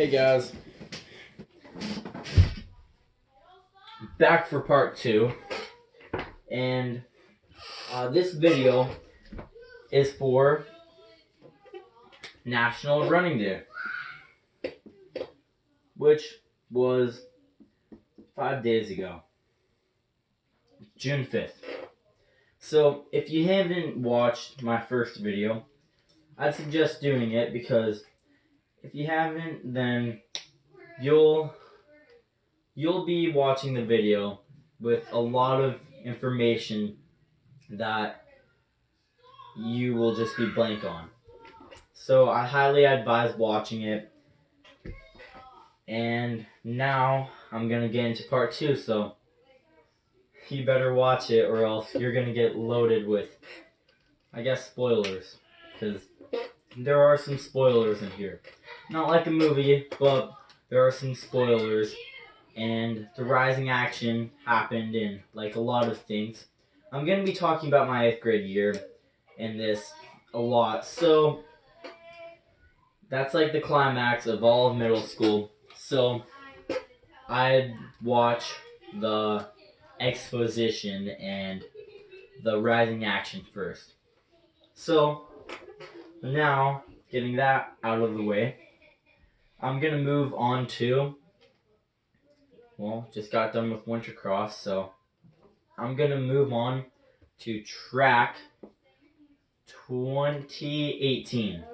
Hey guys, back for part 2, and this video is for National Running Day, which was 5 days ago, June 5th. So if you haven't watched my first video, I'd suggest doing it, because if you haven't, then you'll be watching the video with a lot of information that you will just be blank on. So I highly advise watching it. And now I'm gonna get into part 2, so you better watch it or else you're gonna get loaded with, I guess, spoilers. Because there are some spoilers in here. Not like a movie, but there are some spoilers. And the rising action happened in like a lot of things. I'm gonna be talking about my 8th grade year in this a lot. So that's like the climax of all of middle school. So I'd watch the exposition and the rising action first. So now, getting that out of the way, I'm gonna move on to, well, just got done with winter cross, so I'm gonna move on to track 2018,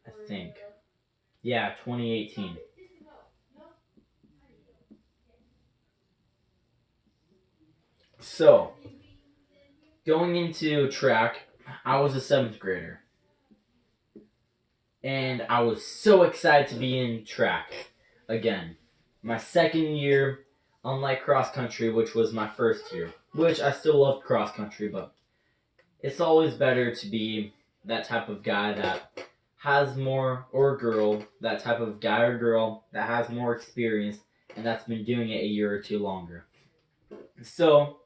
I think. Yeah, 2018. So, going into track, I was a 7th grader. And I was so excited to be in track again. My second year, unlike cross country, which was my first year. Which I still loved cross country, but it's always better to be that type of guy that has more, or girl, that type of guy or girl that has more experience and that's been doing it a year or two longer. So,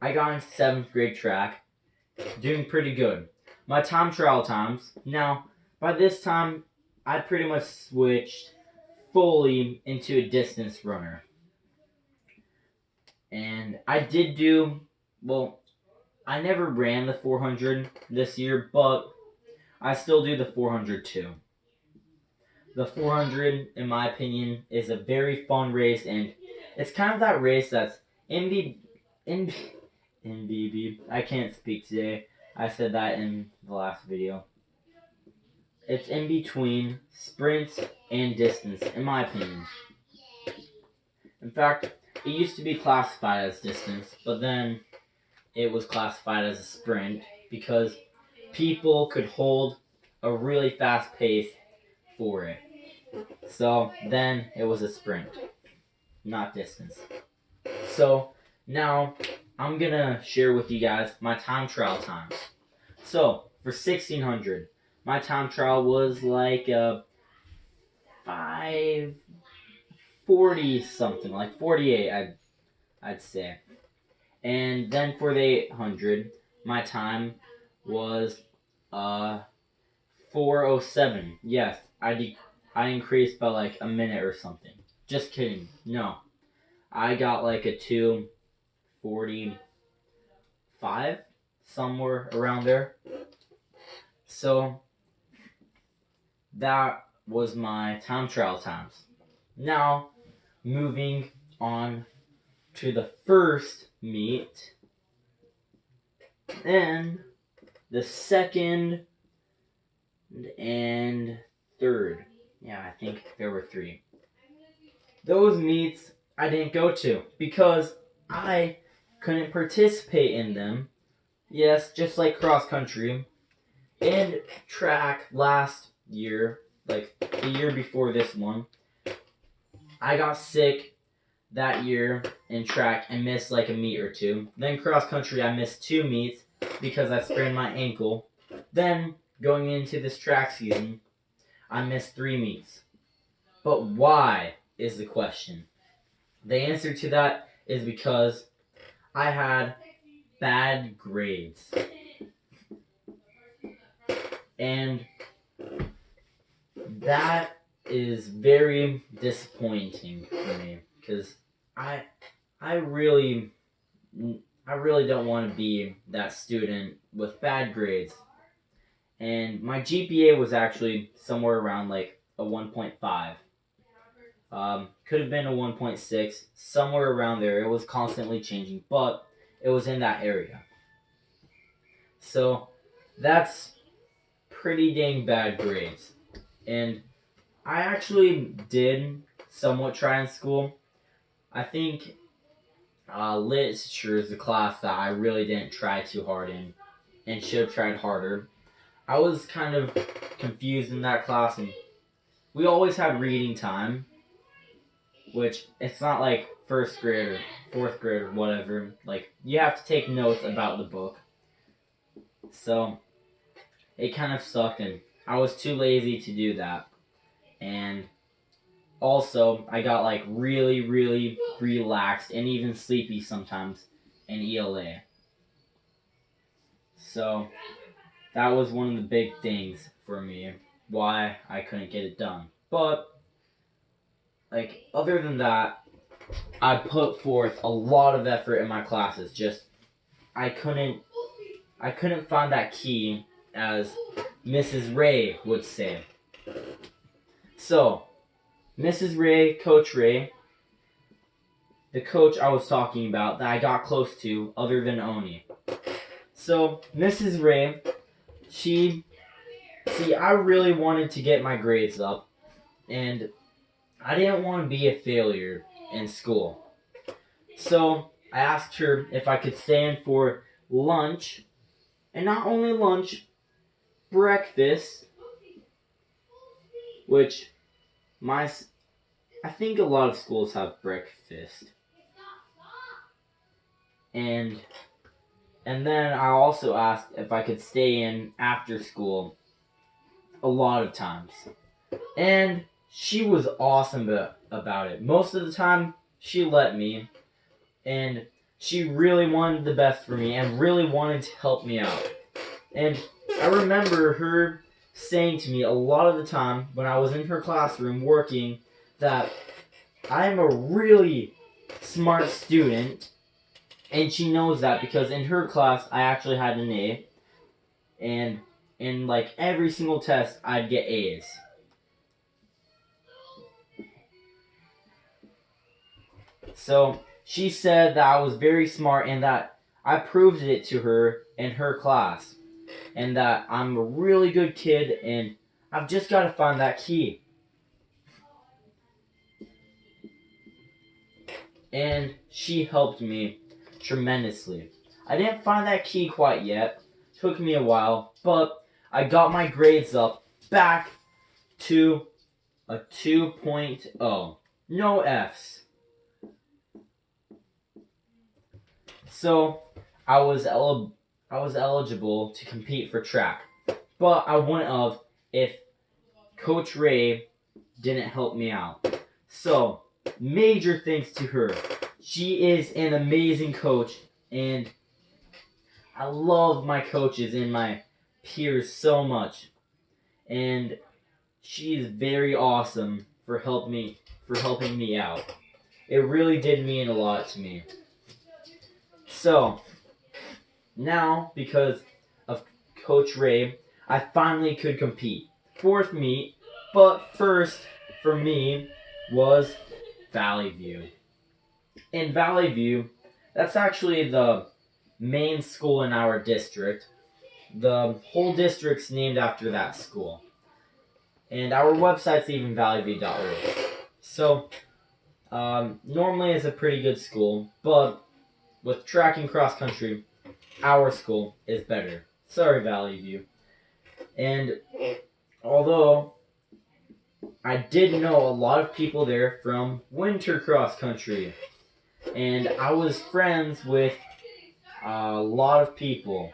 I got into 7th grade track, doing pretty good. My time trial times, now, by this time, I pretty much switched fully into a distance runner. And I did do, well, I never ran the 400 this year, but I still do the 400 too. The 400, in my opinion, is a very fun race, and it's kind of that race that's NBB. I can't speak today. I said that in the last video. It's in between sprint and distance, in my opinion. In fact, it used to be classified as distance, but then it was classified as a sprint because people could hold a really fast pace for it. So then it was a sprint, not distance. So now I'm gonna share with you guys my time trial times. So for 1600, my time trial was like 5:40 something, like 48, I'd say. And then for the 800, my time was 4:07. Yes, I increased by like a minute or something. Just kidding. No, I got like a 2:45, somewhere around there. So that was my time trial times. Now, moving on to the first meet, and the second and third. Yeah, I think there were 3. Those meets I didn't go to because I couldn't participate in them. Yes, just like cross country and track last year, like the year before this one. I got sick that year in track and missed like a meet or 2. Then cross country, I missed 2 meets because I sprained my ankle. Then going into this track season, I missed 3 meets. But why is the question? The answer to that is because I had bad grades. And that is very disappointing for me because I I really I really don't want to be that student with bad grades. And my GPA was actually somewhere around like a 1.5. Could have been a 1.6, somewhere around there. It was constantly changing, but it was in that area. So that's pretty dang bad grades. And I actually did somewhat try in school. I think literature is the class that I really didn't try too hard in and should have tried harder. I was kind of confused in that class, and we always had reading time, which it's not like first grade or fourth grade or whatever. Like, you have to take notes about the book. So it kind of sucked, and I was too lazy to do that. And also, I got like really, really relaxed and even sleepy sometimes in ELA. So that was one of the big things for me why I couldn't get it done. But like, other than that, I put forth a lot of effort in my classes. Just I couldn't find that key, as Mrs. Ray would say. So, Mrs. Ray, Coach Ray, the coach I was talking about that I got close to, other than Oni. So, Mrs. Ray, I really wanted to get my grades up, and I didn't want to be a failure in school. So, I asked her if I could stay in for lunch, and not only lunch, breakfast, which I think a lot of schools have breakfast. And then I also asked if I could stay in after school a lot of times. And she was awesome about it. Most of the time, she let me. And she really wanted the best for me and really wanted to help me out. And I remember her saying to me a lot of the time when I was in her classroom working that I am a really smart student. And she knows that because in her class, I actually had an A. And in like every single test, I'd get A's. So she said that I was very smart and that I proved it to her in her class. And that I'm a really good kid and I've just got to find that key. And she helped me tremendously. I didn't find that key quite yet. Took me a while, but I got my grades up back to a 2.0. No F's. So I was eligible to compete for track, but I wouldn't have if Coach Ray didn't help me out. So major thanks to her. She is an amazing coach, and I love my coaches and my peers so much. And she is very awesome for helping me out. It really did mean a lot to me. So now, because of Coach Ray, I finally could compete. Fourth meet, but first for me was Valley View. In Valley View, that's actually the main school in our district. The whole district's named after that school. And our website's even valleyview.org. So, normally it's a pretty good school, but with track and cross country, our school is better. Sorry, Valley View. And although I did know a lot of people there from winter cross country, and I was friends with a lot of people.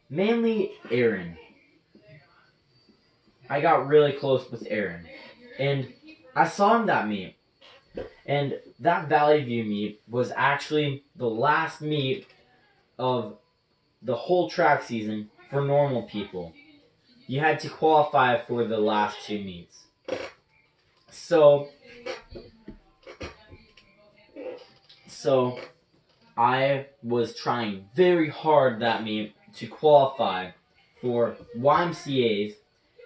Mainly Aaron. I got really close with Aaron. And I saw him that meet. And that Valley View meet was actually the last meet of the whole track season for normal people. you had to qualify for the last two meets. So I was trying very hard that meet to qualify for YMCAs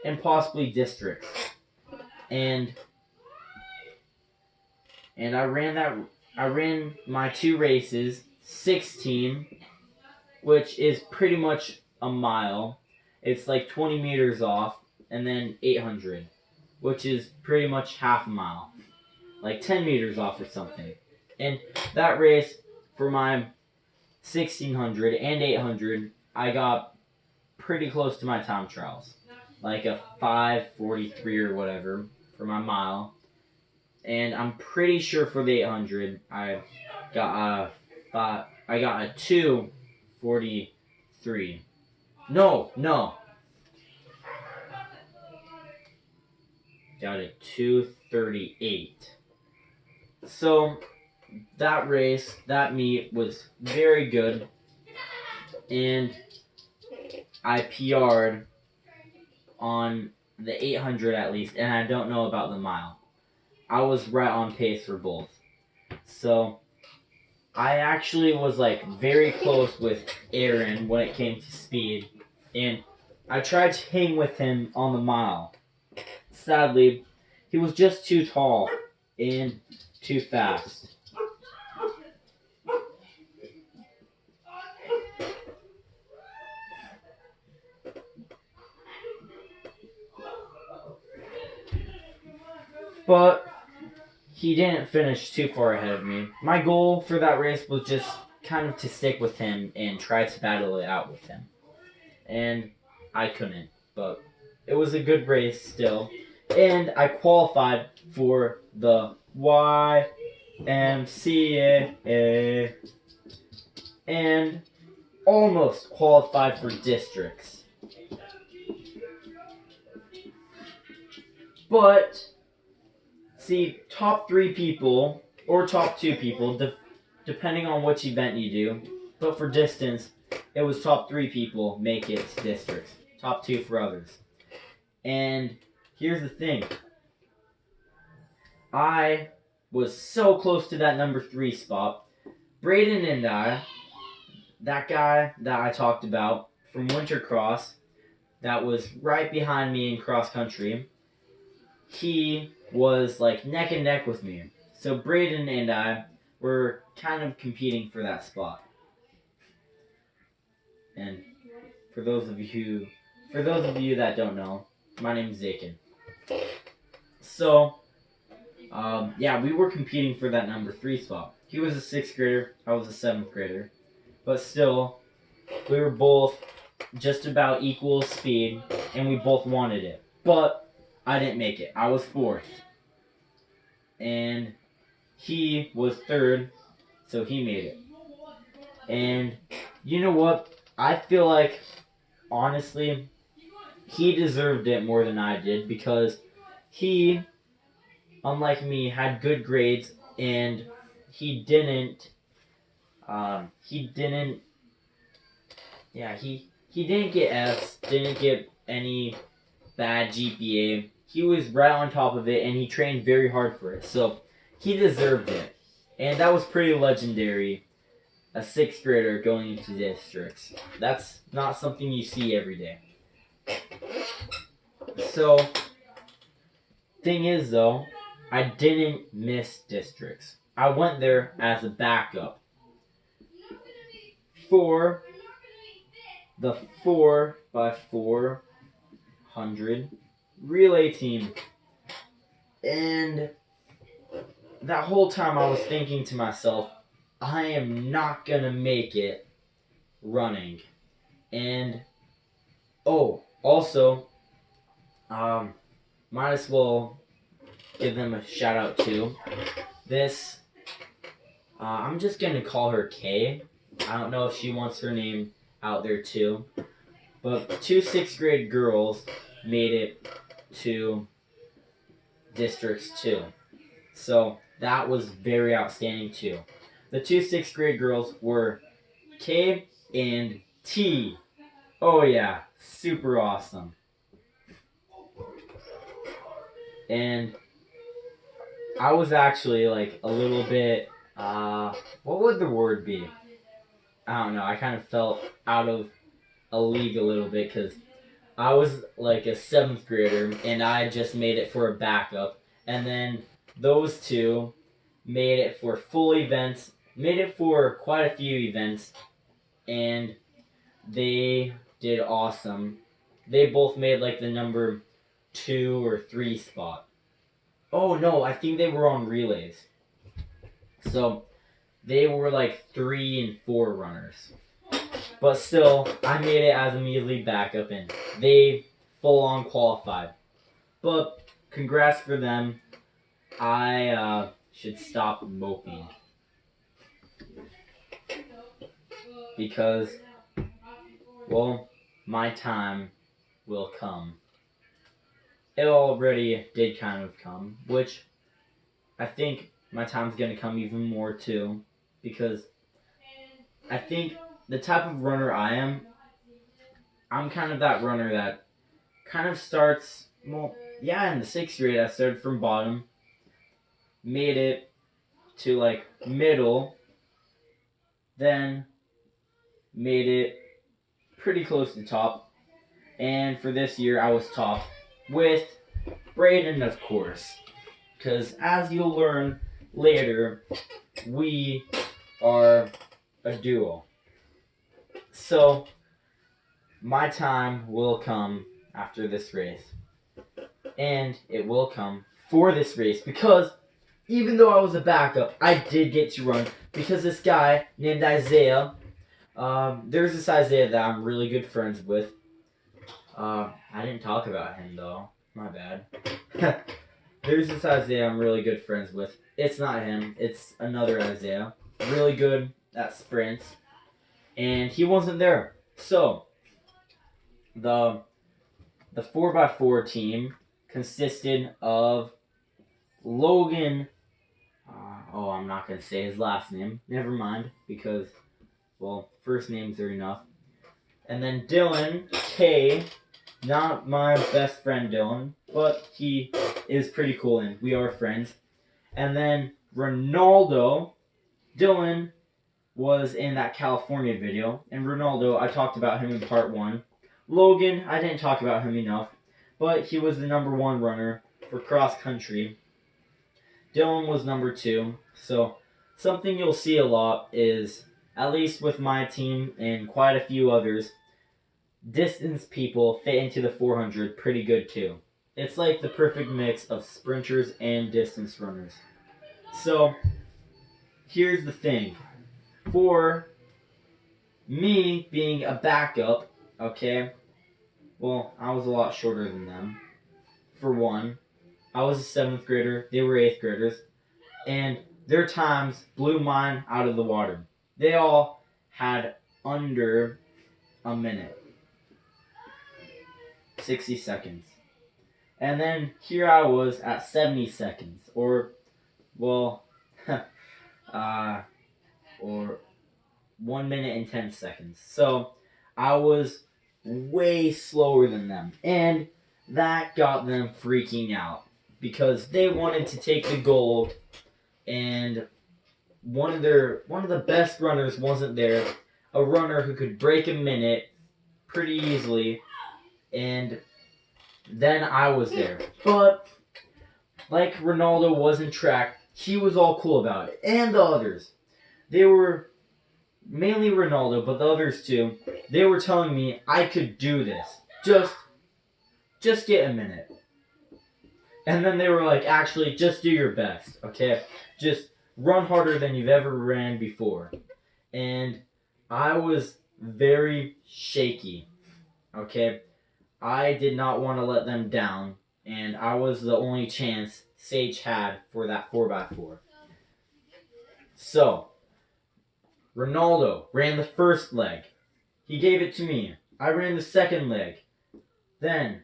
and possibly districts. And I ran my two races, 16, which is pretty much a mile. It's like 20 meters off, and then 800, which is pretty much half a mile, like 10 meters off or something. And that race for my 1600 and 800, I got pretty close to my time trials, like a 5:43 or whatever for my mile. And I'm pretty sure for the 800, I got a 2:43. No, got a 2:38. So that race, that meet was very good, and I PR'd on the 800 at least, and I don't know about the mile. I was right on pace for both. So I actually was like very close with Aaron when it came to speed, and I tried to hang with him on the mile. Sadly, he was just too tall and too fast. But he didn't finish too far ahead of me. My goal for that race was just kind of to stick with him and try to battle it out with him. And I couldn't, but it was a good race still. And I qualified for the YMCA and almost qualified for districts. But, see, top 3 people, or top 2 people, depending on which event you do, but for distance, it was top 3 people make it to districts. Top 2 for others. And here's the thing. I was so close to that number 3 spot. Braden and I, that guy that I talked about from Wintercross, that was right behind me in cross country, he was like neck and neck with me. So Braden and I were kind of competing for that spot. And for those of you that don't know, my name is Zakin. So, yeah, we were competing for that number 3 spot. He was a 6th grader, I was a 7th grader. But still, we were both just about equal speed, and we both wanted it. But I didn't make it. I was 4th. And he was 3rd, so he made it. And you know what? I feel like, honestly, he deserved it more than I did, because he, unlike me, had good grades, and he didn't get F's, didn't get any bad GPA. He was right on top of it, and he trained very hard for it, so he deserved it. And that was pretty legendary, a 6th grader going into districts. That's not something you see every day. So, thing is though, I didn't miss districts. I went there as a backup for the 4x400 relay team. And that whole time I was thinking to myself, I am not gonna make it running. And also, might as well give them a shout out too. This, I'm just gonna call her Kay. I don't know if she wants her name out there too. But 2 6th grade girls made it to districts too. So that was very outstanding too. The 2 6th grade girls were K and T. Oh yeah, super awesome. And I was actually like a little bit, what would the word be? I don't know. I kind of felt out of a league a little bit because I was like a 7th grader and I just made it for a backup. And then those two made it for full events, made it for quite a few events, and they did awesome. They both made like the number 2 or 3 spot. Oh no, I think they were on relays. So they were like 3 and 4 runners. But still, I made it as immediately backup and they full on qualified. But congrats for them. I should stop moping. Because, well, my time will come. It already did kind of come, which I think my time's going to come even more too. Because I think the type of runner I am, I'm kind of that runner that kind of starts, well, yeah, in the 6th grade I started from bottom, made it to like middle, then made it pretty close to top, and for this year I was top with Braden, of course, because as you'll learn later, we are a duo. So my time will come after this race, and it will come for this race because even though I was a backup, I did get to run because this guy named Isaiah, there's this Isaiah that I'm really good friends with. I didn't talk about him though. My bad. There's this Isaiah I'm really good friends with. It's not him. It's another Isaiah. Really good at sprints. And he wasn't there. So, the 4x4 team consisted of Logan. I'm not going to say his last name. Never mind. Because, well, first names are enough. And then Dylan K. Not my best friend Dylan, but he is pretty cool and we are friends. And then Ronaldo. Dylan was in that California video. And Ronaldo, I talked about him in part 1. Logan, I didn't talk about him enough, but he was the number 1 runner for cross country. Dylan was number 2. So something you'll see a lot is, at least with my team and quite a few others, distance people fit into the 400 pretty good too. It's like the perfect mix of sprinters and distance runners. So, here's the thing. For me being a backup, okay, well, I was a lot shorter than them. For one, I was a 7th grader, they were 8th graders, and their times blew mine out of the water. They all had under a minute. 60 seconds. And then here I was at 70 seconds, or 1 minute and 10 seconds. So I was way slower than them, and that got them freaking out because they wanted to take the gold, and one of the best runners wasn't there, a runner who could break a minute pretty easily. And then I was there. But, like Ronaldo was in track, he was all cool about it. And the others. They were, mainly Ronaldo, but the others too, they were telling me I could do this. Just get a minute. And then they were like, actually, just do your best, okay? Just run harder than you've ever ran before. And I was very shaky, okay? I did not want to let them down, and I was the only chance Sage had for that 4x4. So, Ronaldo ran the first leg. He gave it to me. I ran the second leg. Then,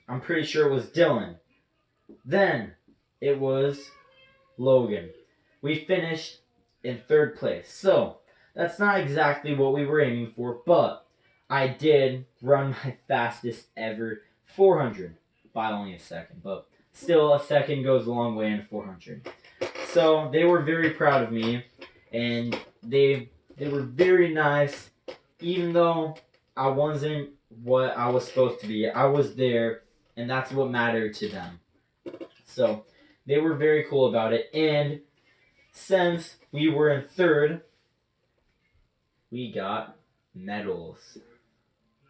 I'm pretty sure it was Dylan. Then, it was Logan. We finished in 3rd place. So, that's not exactly what we were aiming for, but I did run my fastest ever 400 by only a second, but still a second goes a long way in 400. So they were very proud of me, and they were very nice, even though I wasn't what I was supposed to be. I was there, and that's what mattered to them. So they were very cool about it, and since we were in third, we got medals.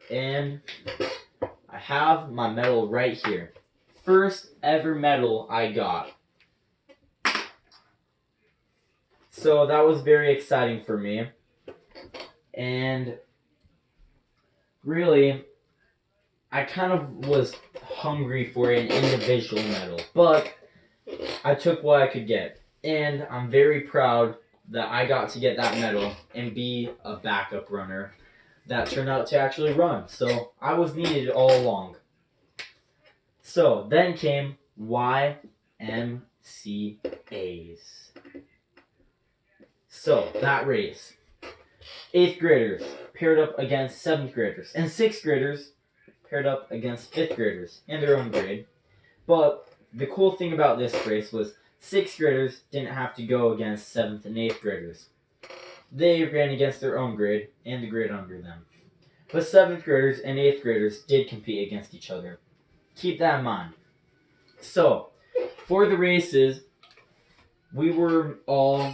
And I have my medal right here. First ever medal I got. So that was very exciting for me. And really, I kind of was hungry for an individual medal, but I took what I could get. And I'm very proud that I got to get that medal and be a backup runner that turned out to actually run. So I was needed all along. So then came YMCAs. So that race, 8th graders paired up against 7th graders, and 6th graders paired up against 5th graders in their own grade. But the cool thing about this race was 6th graders didn't have to go against 7th and 8th graders. They ran against their own grade and the grade under them. But 7th graders and 8th graders did compete against each other. Keep that in mind. So, for the races, we were all,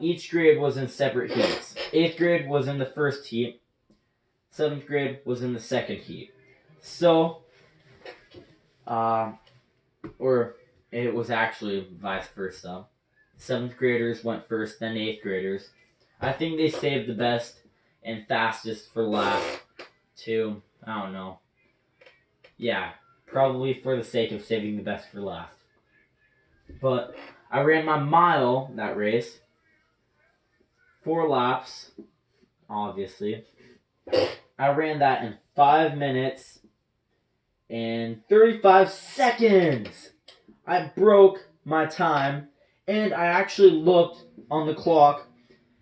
each grade was in separate heats. 8th grade was in the first heat. 7th grade was in the second heat. So, or it was actually vice versa. 7th graders went first, then 8th graders. I think they saved the best and fastest for last to, I don't know. Yeah, probably for the sake of saving the best for last. But I ran my mile, that race, 4 laps, obviously. I ran that in 5 minutes and 35 seconds. I broke my time, and I actually looked on the clock,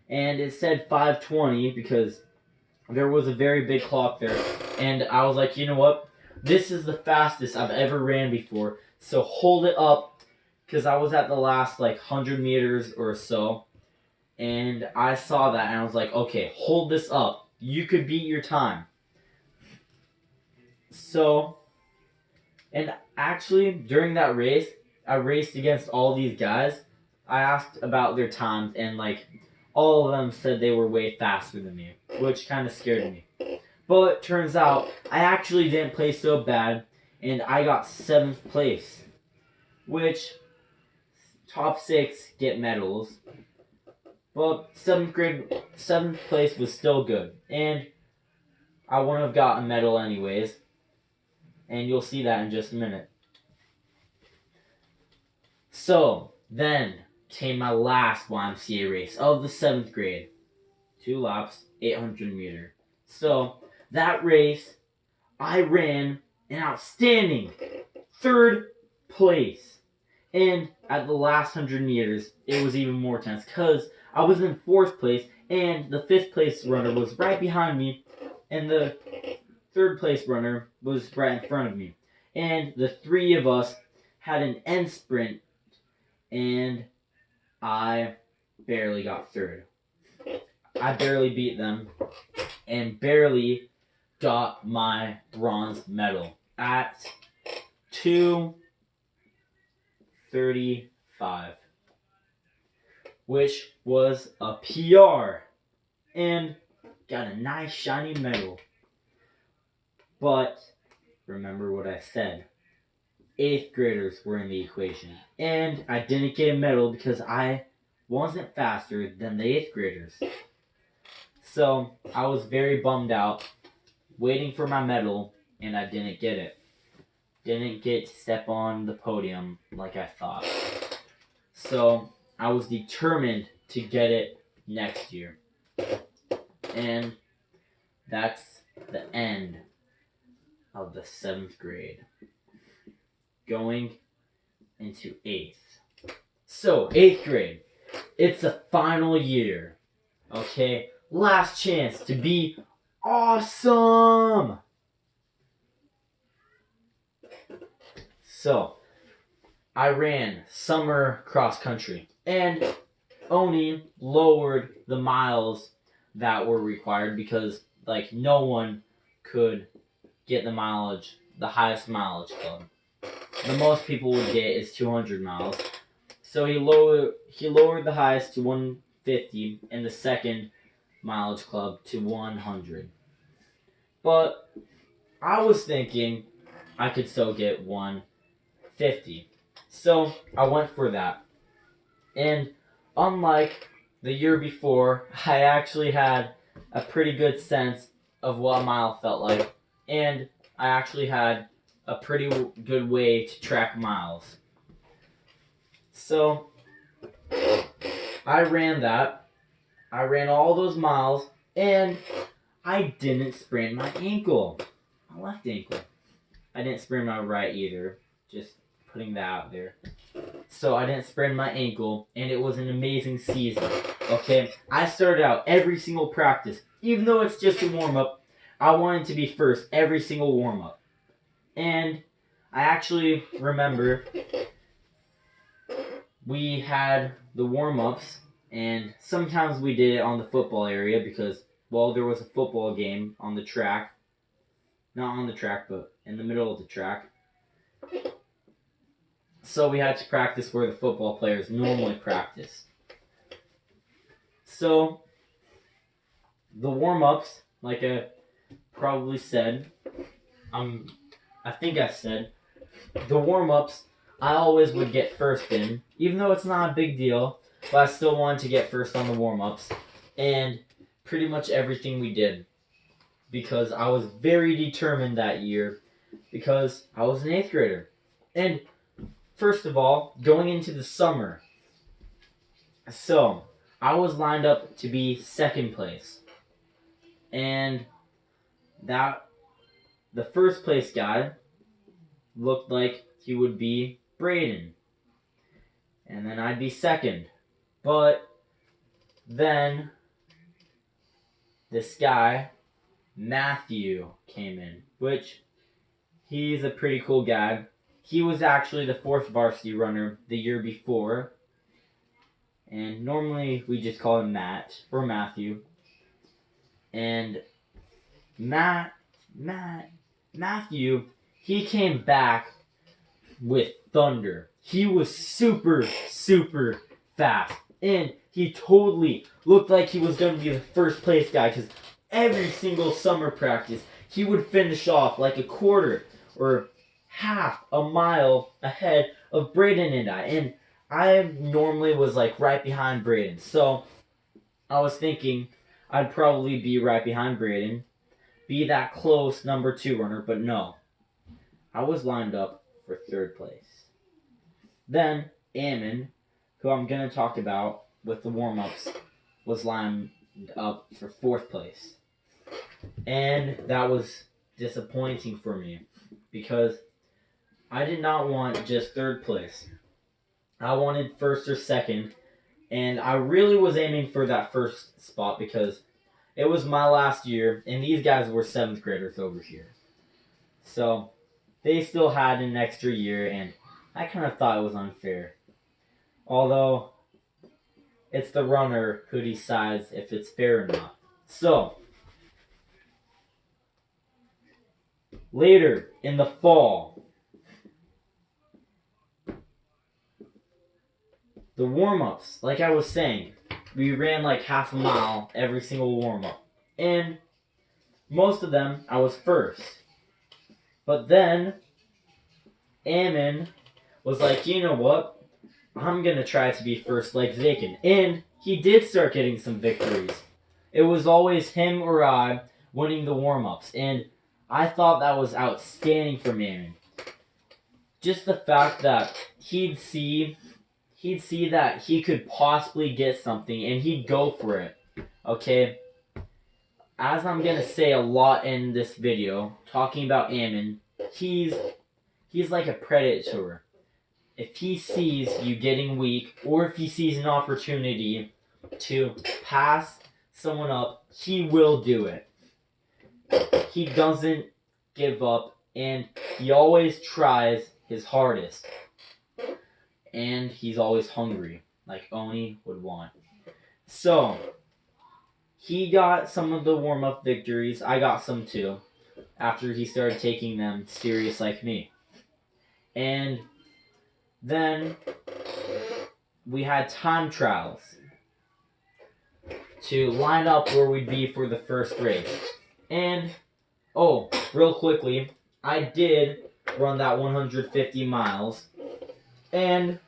and it said 5:20 because there was a very big clock there. And I was like, you know what? This is the fastest I've ever ran before, so hold it up, because I was at the last 100 meters or so, and I saw that, and I was like, okay, hold this up. You could beat your time. So, and actually, during that race, I raced against all these guys. I asked about their times, and all of them said they were way faster than me, which kind of scared me. But it turns out I actually didn't play so bad, and I got 7th place, which top 6 get medals. But 7th place was still good, and I wouldn't have got a medal anyways, and you'll see that in just a minute. So then came my last YMCA race of the 7th grade. 2 laps, 800 meter. So that race, I ran an outstanding 3rd place. And at the last 100 meters, it was even more tense because I was in 4th place and the 5th place runner was right behind me and the 3rd place runner was right in front of me. And the 3 of us had an end sprint, and I barely got 3rd. I barely beat them and barely got my bronze medal at 2:35, which was a PR, and got a nice shiny medal. But remember what I said. 8th graders were in the equation, and I didn't get a medal because I wasn't faster than the 8th graders. So I was very bummed out, waiting for my medal, and I didn't get it. Didn't get to step on the podium like I thought. So I was determined to get it next year. And that's the end of the 7th grade. Going into 8th. So, 8th grade. It's the final year. Okay? Last chance to be awesome! So, I ran summer cross country and only lowered the miles that were required because, like, no one could get the highest mileage club. The most people would get is 200 miles. So he lowered the highest to 150 and the second mileage club to 100. But I was thinking I could still get 150. So I went for that. And unlike the year before, I actually had a pretty good sense of what a mile felt like. And I actually had a pretty good way to track miles. So I ran that. I ran all those miles, and I didn't sprain my ankle. My left ankle. I didn't sprain my right either. Just putting that out there. So I didn't sprain my ankle, and it was an amazing season. Okay, I started out every single practice, even though it's just a warm-up. I wanted to be first every single warm-up. And I actually remember we had the warm-ups, and sometimes we did it on the football area because, well, there was a football game on the track. Not on the track, but in the middle of the track. So we had to practice where the football players normally practice. So, the warm-ups, like I probably said, I think I said, the warm-ups, I always would get first in, even though it's not a big deal, but I still wanted to get first on the warm-ups, and pretty much everything we did, because I was very determined that year, because I was an 8th grader. And first of all, going into the summer, so I was lined up to be second place, and that the first place guy looked like he would be Braden, and then I'd be second. But then this guy, Matthew, came in, which he's a pretty cool guy. He was actually the 4th varsity runner the year before, and normally we just call him Matt or Matthew. And Matthew, he came back with thunder. He was super, super fast. And he totally looked like he was going to be the first place guy, because every single summer practice, he would finish off like a quarter or half a mile ahead of Braden and I. And I normally was like right behind Braden. So I was thinking I'd probably be right behind Braden, be that close number 2 runner, but no. I was lined up for 3rd place. Then Ammon, who I'm going to talk about with the warm-ups, was lined up for 4th place. And that was disappointing for me because I did not want just 3rd place. I wanted 1st or 2nd, and I really was aiming for that 1st spot because it was my last year, and these guys were 7th graders over here. So they still had an extra year, and I kind of thought it was unfair. Although, it's the runner who decides if it's fair or not. So, later in the fall, the warm-ups, like I was saying, we ran like half a mile every single warm-up. And most of them, I was first. But then, Ammon was like, you know what? I'm going to try to be first like Zakin. And he did start getting some victories. It was always him or I winning the warm-ups. And I thought that was outstanding from Ammon. Just the fact that he'd see that he could possibly get something and he'd go for it. Okay? As I'm going to say a lot in this video, talking about Ammon, he's like a predator. If he sees you getting weak, or if he sees an opportunity to pass someone up, he will do it. He doesn't give up, and he always tries his hardest. And he's always hungry, like Oni would want. So, he got some of the warm-up victories. I got some too, after he started taking them serious like me. And then we had time trials to line up where we'd be for the first race. And, oh, real quickly, I did run that 150 miles, and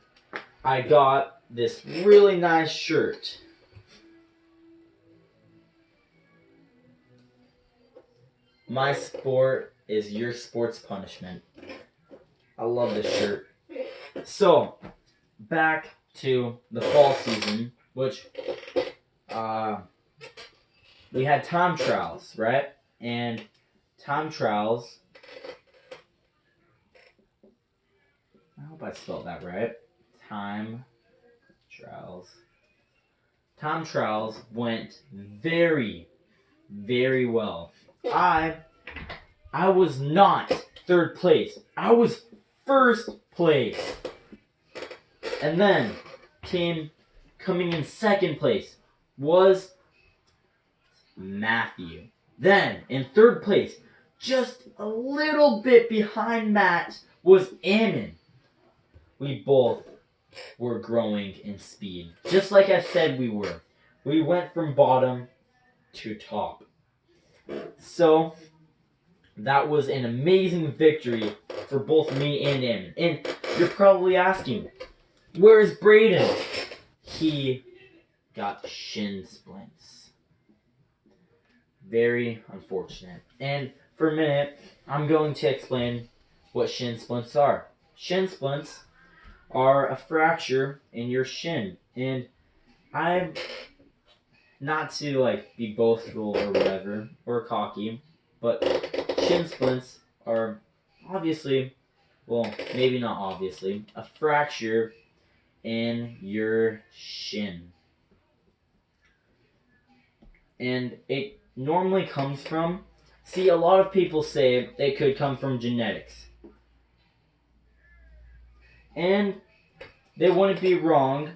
I got this really nice shirt. My sport is your sport's punishment. I love this shirt. So, back to the fall season, which we had time trials, right? And time trials, I hope I spelled that right. Time trials went very, very well. I was not third place. I was first place. And then coming in second place was Matthew. Then in third place, just a little bit behind Matt, was Ammon. We both were growing in speed, just like I said we were. We went from bottom to top. So that was an amazing victory for both me and Ammon. And you're probably asking, where is Braden? He got shin splints. Very unfortunate. And for a minute, I'm going to explain what shin splints are. Shin splints are a fracture in your shin. And I'm not to be boastful or whatever, or cocky, but shin splints are obviously, well, maybe not obviously, a fracture in your shin. And it normally comes from, see, a lot of people say it could come from genetics. And they wouldn't be wrong,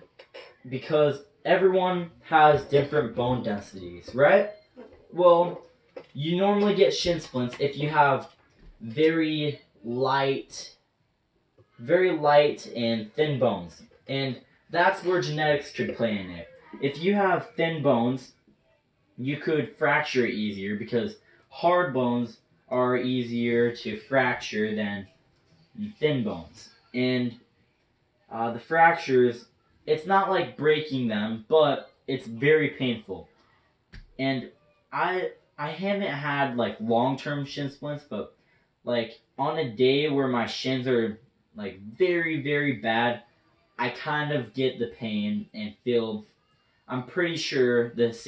because everyone has different bone densities, right? Well, you normally get shin splints if you have very light and thin bones. And that's where genetics could play in it. If you have thin bones, you could fracture it easier, because hard bones are easier to fracture than thin bones. And the fractures, it's not like breaking them, but it's very painful. And I haven't had long-term shin splints, but on a day where my shins are very, very bad, I kind of get the pain and feel, I'm pretty sure the